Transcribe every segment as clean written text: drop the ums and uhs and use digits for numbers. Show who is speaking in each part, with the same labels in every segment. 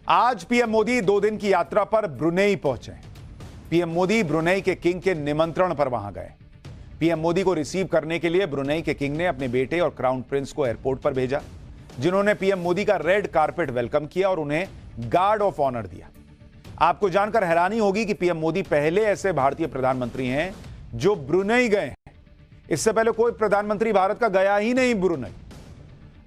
Speaker 1: आज पीएम मोदी 2 दिन की यात्रा पर ब्रुनेई पहुंचे। पीएम मोदी ब्रुनेई के किंग के निमंत्रण पर वहां गए। पीएम मोदी को रिसीव करने के लिए ब्रुनेई के किंग ने अपने बेटे और क्राउन प्रिंस को एयरपोर्ट पर भेजा, जिन्होंने पीएम मोदी का रेड कारपेट वेलकम किया और उन्हें गार्ड ऑफ ऑनर दिया। आपको जानकर हैरानी होगी कि पीएम मोदी पहले ऐसे भारतीय प्रधानमंत्री हैं जो ब्रुनेई गए हैं। इससे पहले कोई प्रधानमंत्री भारत का गया ही नहीं ब्रुनेई।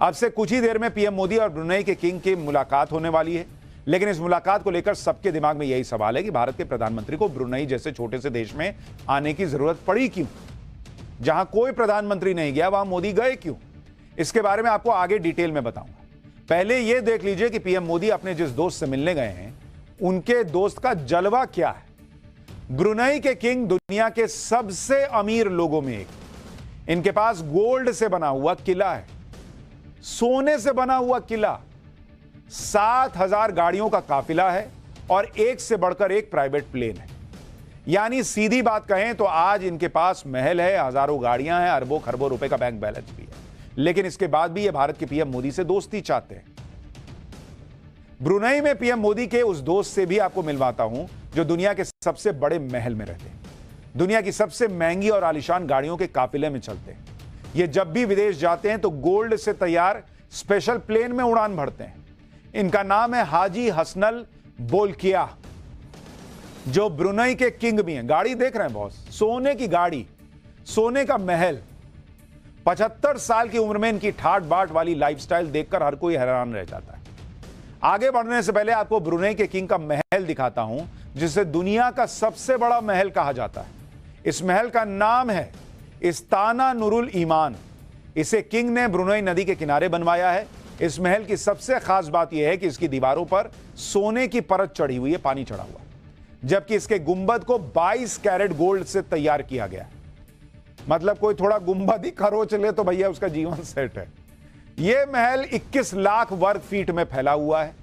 Speaker 1: अब से कुछ ही देर में पीएम मोदी और ब्रुनेई के किंग की मुलाकात होने वाली है, लेकिन इस मुलाकात को लेकर सबके दिमाग में यही सवाल है कि भारत के प्रधानमंत्री को ब्रुनेई जैसे छोटे से देश में आने की जरूरत पड़ी क्यों? जहां कोई प्रधानमंत्री नहीं गया वहां मोदी गए क्यों? इसके बारे में आपको आगे डिटेल में बताऊंगा। पहले यह देख लीजिए कि पीएम मोदी अपने जिस दोस्त से मिलने गए हैं उनके दोस्त का जलवा क्या है। ब्रुनेई के किंग दुनिया के सबसे अमीर लोगों में एक। इनके पास गोल्ड से बना हुआ किला है, सोने से बना हुआ किला, 7,000 गाड़ियों का काफिला है और एक से बढ़कर एक प्राइवेट प्लेन है। यानी सीधी बात कहें तो आज इनके पास महल है, हजारों गाड़ियां हैं, अरबों खरबों रुपए का बैंक बैलेंस भी है, लेकिन इसके बाद भी ये भारत के पीएम मोदी से दोस्ती चाहते हैं। ब्रुनेई में पीएम मोदी के उस दोस्त से भी आपको मिलवाता हूं जो दुनिया के सबसे बड़े महल में रहते हैं, दुनिया की सबसे महंगी और आलीशान गाड़ियों के काफिले में चलते हैं। ये जब भी विदेश जाते हैं तो गोल्ड से तैयार स्पेशल प्लेन में उड़ान भरते हैं। इनका नाम है हाजी हसनल बोल्किया, जो ब्रुनेई के किंग भी हैं। गाड़ी देख रहे हैं बॉस, सोने की गाड़ी, सोने का महल। 75 साल की उम्र में इनकी ठाट बाट वाली लाइफस्टाइल देखकर हर कोई हैरान रह जाता है। आगे बढ़ने से पहले आपको ब्रुनेई के किंग का महल दिखाता हूं, जिसे दुनिया का सबसे बड़ा महल कहा जाता है। इस महल का नाम है इस्ताना नुरुल ईमान। इसे किंग ने ब्रुनेई नदी के किनारे बनवाया है। इस महल की सबसे खास बात यह है कि इसकी दीवारों पर सोने की परत चढ़ी हुई है, पानी चढ़ा हुआ, जबकि इसके गुंबद को 22 कैरेट गोल्ड से तैयार किया गया। मतलब कोई थोड़ा गुंबद ही खरोच ले तो भैया उसका जीवन सेट है। यह महल 21 लाख वर्ग फीट में फैला हुआ है।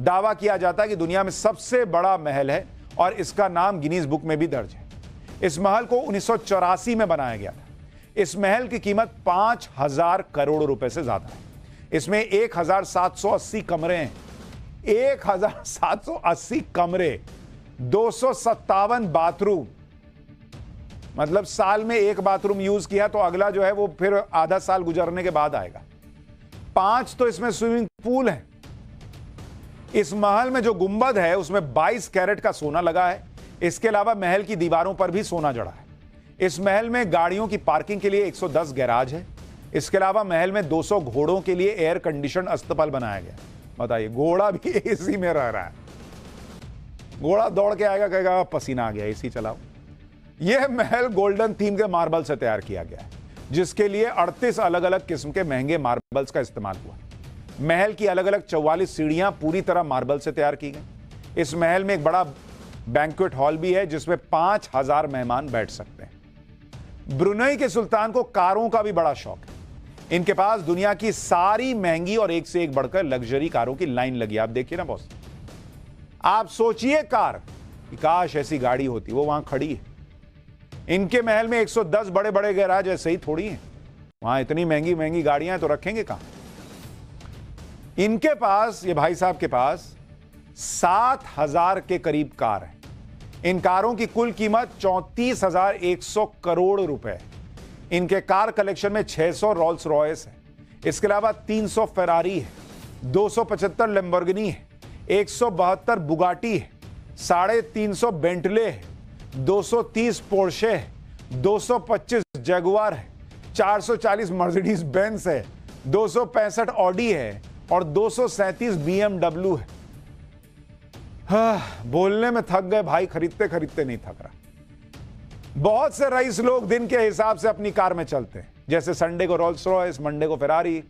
Speaker 1: दावा किया जाता है कि दुनिया में सबसे बड़ा महल है और इसका नाम गिनीज बुक में भी दर्ज है। इस महल को 1984 में बनाया गया था। इस महल की कीमत 5,000 करोड़ रुपए से ज्यादा है। इसमें 1,780 कमरे हैं, 1,780 कमरे, 257 बाथरूम। मतलब साल में एक बाथरूम यूज किया तो अगला जो है वो फिर आधा साल गुजरने के बाद आएगा। 5 तो इसमें स्विमिंग पूल है। इस महल में जो गुंबद है उसमें 22 कैरेट का सोना लगा है। इसके अलावा महल की दीवारों पर भी सोना जड़ा है। इस महल में गाड़ियों की पार्किंग के लिए 110 गैराज है। इसके अलावा महल में 200 घोड़ों के लिए एयर कंडीशन अस्तबल बनाया गया। बताइए, घोड़ा भी एसी में रह रहा है। घोड़ा दौड़ के आएगा, कहेगा पसीना आ गया, एसी चलाओ। यह महल गोल्डन थीम के मार्बल से तैयार किया गया है, जिसके लिए 38 अलग अलग किस्म के महंगे मार्बल्स का इस्तेमाल हुआ। महल की अलग अलग 44 सीढ़ियां पूरी तरह मार्बल से तैयार की गई। इस महल में एक बड़ा बैंक्वेट हॉल भी है, जिसमें 5,000 मेहमान बैठ सकते हैं। ब्रुनेई के सुल्तान को कारों का भी बड़ा शौक है। इनके पास दुनिया की सारी महंगी और एक से एक बढ़कर लग्जरी कारों की लाइन लगी। आप देखिए ना बॉस, आप सोचिए कार, काश ऐसी गाड़ी होती, वो वहां खड़ी है। इनके महल में 110 बड़े बड़े गैराज ऐसे ही थोड़ी हैं। वहां इतनी महंगी महंगी गाड़ियां तो रखेंगे कहां? इनके पास, ये भाई साहब के पास 7,000 के करीब कार है। इन कारों की कुल कीमत 34,100 करोड़ रुपए है। इनके कार कलेक्शन में 600 रोल्स रॉयस है। इसके अलावा 300 फेरारी है, 275 लैम्बोर्गिनी है, 172 बुगाटी है, 350 बेंटले है, 230 पोर्शे है, 225 जगुआर है, 440 मर्सिडीज बेंज है, 265 ऑडी है और 237 BMW है। बोलने में थक गए भाई, खरीदते खरीदते नहीं थक रहा। बहुत से रईस लोग दिन के हिसाब से अपनी कार में चलते हैं, जैसे संडे को रोल्स रॉयस, मंडे को फेरारी।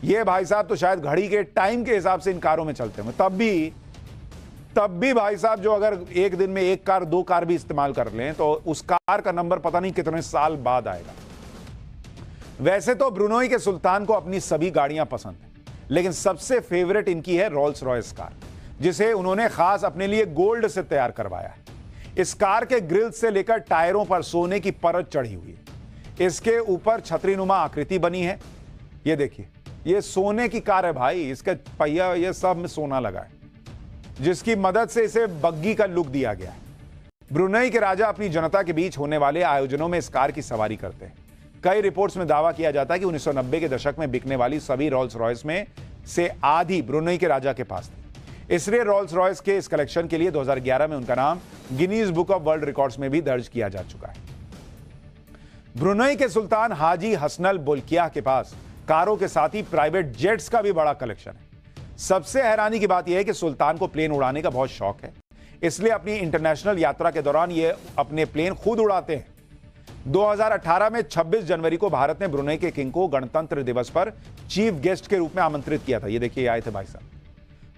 Speaker 1: ये भाई साहब तो शायद घड़ी के टाइम के हिसाब से इन कारों में चलते हैं। तब भी भाई साहब जो अगर एक दिन में एक कार, 2 कार भी इस्तेमाल कर लें तो उस कार का नंबर पता नहीं कितने साल बाद आएगा। वैसे तो ब्रुनेई के सुल्तान को अपनी सभी गाड़ियां पसंद है, लेकिन सबसे फेवरेट इनकी है रोल्स रॉयस कार, जिसे उन्होंने खास अपने लिए गोल्ड से तैयार करवाया है। इस कार के ग्रिल से लेकर टायरों पर सोने की परत चढ़ी हुई है। इसके ऊपर छतरीनुमा आकृति बनी है। ये देखिए, ये सोने की कार है भाई, इसका पहिया ये सब में सोना लगा है। जिसकी मदद से इसे बग्गी का लुक दिया गया है। ब्रुनेई के राजा अपनी जनता के बीच होने वाले आयोजनों में इस कार की सवारी करते हैं। कई रिपोर्ट्स में दावा किया जाता है कि 1990 के दशक में बिकने वाली सभी रोल्स रॉयस में से आधी ब्रुनेई के राजा के पास थी। इसलिए रोल्स रॉयस के इस कलेक्शन के लिए 2011 में उनका नाम Guinness book of world records में भी दर्ज किया जा चुका है। ब्रुनेई के सुल्तान हाजी हसनल बोल्कियाह के पास कारों के साथ ही प्राइवेट जेट्स का भी बड़ा कलेक्शन है। सबसे हैरानी की बात यह है कि सुल्तान को प्लेन उड़ाने का बहुत शौक है, इसलिए अपनी इंटरनेशनल यात्रा के दौरान ये अपने प्लेन खुद उड़ाते हैं। 2018 में 26 जनवरी को भारत ने ब्रुनेई के किंग को गणतंत्र दिवस पर चीफ गेस्ट के रूप में आमंत्रित किया था। ये देखिए आए थे भाई साहब,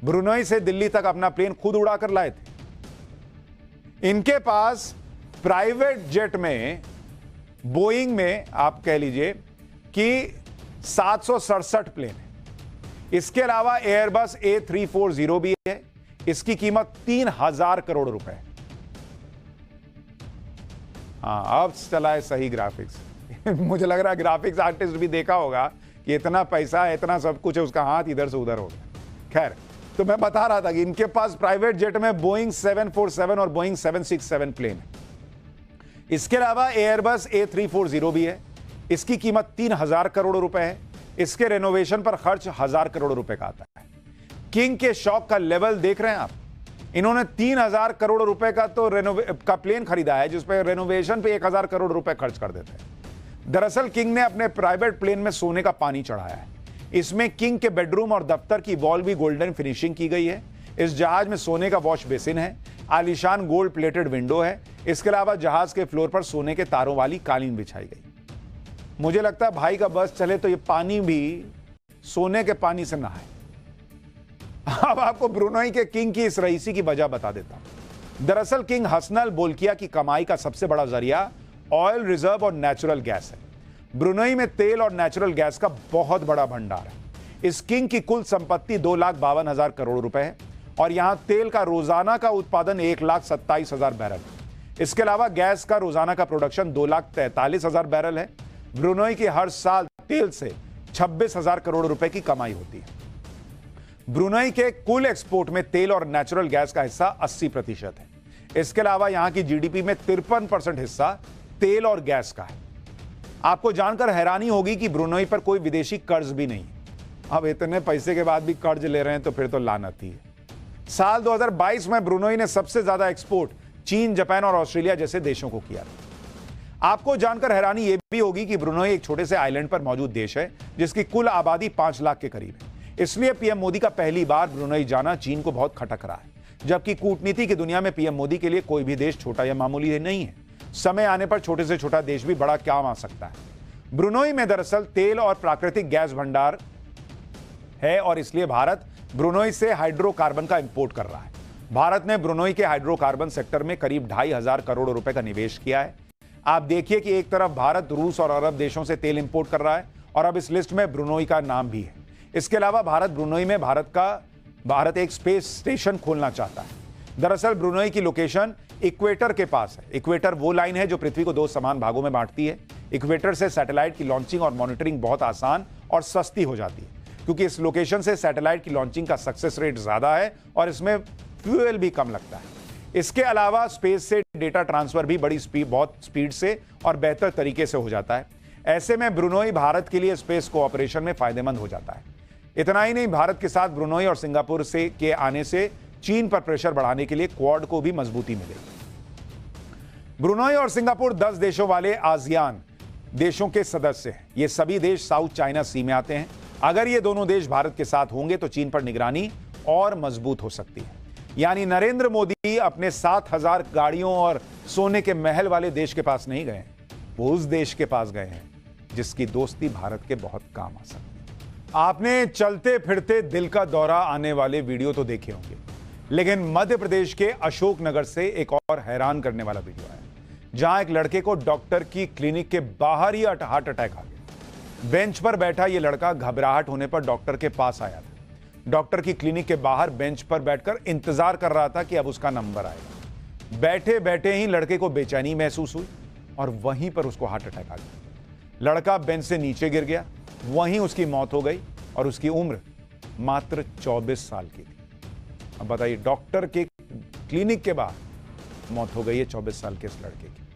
Speaker 1: ब्रुनेई से दिल्ली तक अपना प्लेन खुद उड़ाकर लाए थे। इनके पास प्राइवेट जेट में, बोइंग में आप कह लीजिए कि 767 प्लेन है। इसके अलावा एयरबस A340 भी है। इसकी कीमत 3000 करोड़ रुपए है। हाँ, अब चला है सही ग्राफिक्स। मुझे लग रहा है ग्राफिक्स आर्टिस्ट भी देखा होगा कि इतना पैसा है, इतना सब कुछ है, उसका हाथ इधर से उधर हो गया। खैर, तो मैं बता रहा था कि इनके पास प्राइवेट जेट में बोइंग 747 और बोइंग 767 प्लेन है। इसके अलावा एयरबस A340 भी है। इसकी कीमत 3000 करोड़ रुपए है। इसके रेनोवेशन पर खर्च 1000 करोड़ रुपए का आता है। किंग के शौक का लेवल देख रहे हैं आप। इन्होंने 3000 करोड़ रुपए का तो का प्लेन खरीदा है, जिस पे रेनोवेशन पे 1000 करोड़ रुपए खर्च कर देते हैं। दरअसल किंग ने अपने प्राइवेट प्लेन में सोने का पानी चढ़ाया है। इसमें किंग के बेडरूम और दफ्तर की वॉल भी गोल्डन फिनिशिंग की गई है। इस जहाज में सोने का वॉश बेसिन है, आलीशान गोल्ड प्लेटेड विंडो है। इसके अलावा जहाज के फ्लोर पर सोने के तारों वाली कालीन बिछाई गई। मुझे लगता है भाई का बस चले तो ये पानी भी सोने के पानी से नहाए। अब आपको ब्रुनेई के किंग की इस रईसी की वजह बता देता हूं। दरअसल किंग हसनल बोल्किया की कमाई का सबसे बड़ा जरिया ऑयल रिजर्व और नेचुरल गैस है। ब्रुनेई में तेल और नेचुरल गैस का बहुत बड़ा भंडार है। इस किंग की कुल संपत्ति 2,52,000 करोड़ रुपए है और यहां तेल का रोजाना का उत्पादन 1,27,000 बैरल है। इसके अलावा गैस का रोजाना का प्रोडक्शन 2,43,000 बैरल है। ब्रुनेई की हर साल तेल से 26,000 करोड़ रुपए की कमाई होती है। ब्रुनेई के कुल एक्सपोर्ट में तेल और नेचुरल गैस का हिस्सा 80% है। इसके अलावा यहां की जीडीपी में 53% हिस्सा तेल और गैस का है। आपको जानकर हैरानी होगी कि ब्रुनेई पर कोई विदेशी कर्ज भी नहीं। अब इतने पैसे के बाद भी कर्ज ले रहे हैं तो फिर तो लानत ही है। साल 2022 में ब्रुनेई ने सबसे ज्यादा एक्सपोर्ट चीन, जापान और ऑस्ट्रेलिया जैसे देशों को किया था। आपको जानकर हैरानी यह भी होगी कि ब्रुनेई एक छोटे से आइलैंड पर मौजूद देश है जिसकी कुल आबादी 5 लाख के करीब है। इसलिए पीएम मोदी का पहली बार ब्रुनेई जाना चीन को बहुत खटक रहा है। जबकि कूटनीति की दुनिया में पीएम मोदी के लिए कोई भी देश छोटा या मामूली नहीं है। समय आने पर छोटे से छोटा देश भी बड़ा काम आ सकता है। ब्रुनेई में दरअसल तेल और प्राकृतिक गैस भंडार है और इसलिए भारत ब्रुनेई से हाइड्रोकार्बन का इंपोर्ट कर रहा है। भारत ने ब्रुनेई के हाइड्रोकार्बन सेक्टर में करीब 2,500 करोड़ रुपए का निवेश किया है। आप देखिए कि एक तरफ भारत रूस और अरब देशों से तेल इंपोर्ट कर रहा है और अब इस लिस्ट में ब्रुनेई का नाम भी है। इसके अलावा भारत ब्रुनेई में भारत एक स्पेस स्टेशन खोलना चाहता है। दरअसल ब्रुनेई की लोकेशन इक्वेटर के पास है। इक्वेटर वो लाइन है जो पृथ्वी को 2 समान भागों में बांटती है। इक्वेटर से सैटेलाइट की लॉन्चिंग और मॉनिटरिंग बहुत आसान और सस्ती हो जाती है, क्योंकि इस लोकेशन से सैटेलाइट की लॉन्चिंग का सक्सेस रेट ज्यादा है और इसमें फ्यूल भी कम लगता है। इसके अलावा स्पेस से डेटा ट्रांसफर भी बहुत स्पीड से और बेहतर तरीके से हो जाता है। ऐसे में ब्रुनेई भारत के लिए स्पेस कोऑपरेशन में फायदेमंद हो जाता है। इतना ही नहीं, भारत के साथ ब्रुनेई और सिंगापुर के आने से चीन पर प्रेशर बढ़ाने के लिए क्वाड को भी मजबूती मिलेगी। ब्रुनेई और सिंगापुर 10 देशों वाले आसियान देशों के सदस्य हैं। ये सभी देश साउथ चाइना सी में आते हैं। अगर ये दोनों देश भारत के साथ होंगे तो चीन पर निगरानी और मजबूत हो सकती है। यानी नरेंद्र मोदी अपने 7,000 गाड़ियों और सोने के महल वाले देश के पास नहीं गए, वो उस देश के पास गए हैं जिसकी दोस्ती भारत के बहुत काम आ सकती है। आपने चलते फिरते दिल का दौरा आने वाले वीडियो तो देखे होंगे, लेकिन मध्य प्रदेश के अशोकनगर से एक और हैरान करने वाला वीडियो है, जहां एक लड़के को डॉक्टर की क्लिनिक के बाहर ही हार्ट अटैक आ गया। बेंच पर बैठा यह लड़का घबराहट होने पर डॉक्टर के पास आया था। डॉक्टर की क्लिनिक के बाहर बेंच पर बैठकर इंतजार कर रहा था कि अब उसका नंबर आएगा। बैठे बैठे ही लड़के को बेचैनी महसूस हुई और वहीं पर उसको हार्ट अटैक आ गया। लड़का बेंच से नीचे गिर गया, वहीं उसकी मौत हो गई और उसकी उम्र मात्र 24 साल की थी। अब बताइए, डॉक्टर के क्लिनिक के बाहर मौत हो गई है 24 साल के इस लड़के की।